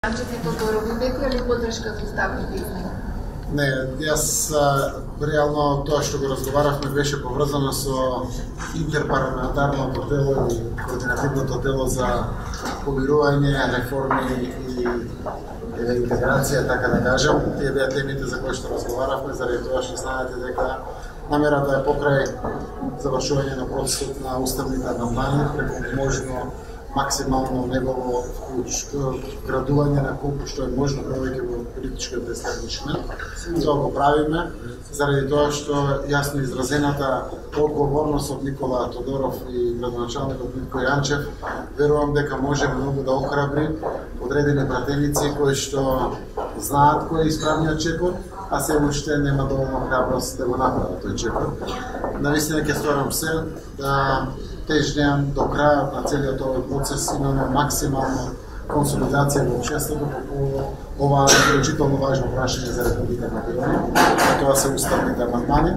Janček Тодоров, некоја ли подршка за уставните измени? Не, јас реално тоа што го разговаравме беше поврзано со интерпарламентарното тело и координативното тело за помирување, реформи и интеграција, така да кажам. Тие беа темите за кои што разговаравме, заради тоа што знаете дека намерата е покрај завршување на процесот на уставните амандмани, преку можно максимално негово градување на колку што е можно повеќе во политичкиот естаблишмент. Тоа го правиме заради тоа што јасно изразената одговорност од Никола Тодоров и градоначалникот Митко Јанчев верувам дека може многу да охрабри одредени пратеници кои што знаат кој е исправниот чекор, а се уште нема доволно храброст да го направат тој чекор. Навистина ќе сторам се да тежнеам до крајот на целиот овој процес, имаме максимална консолидација во обществото по ова изключително важно прашање за Република Македонија, а тоа се уставните амандмани.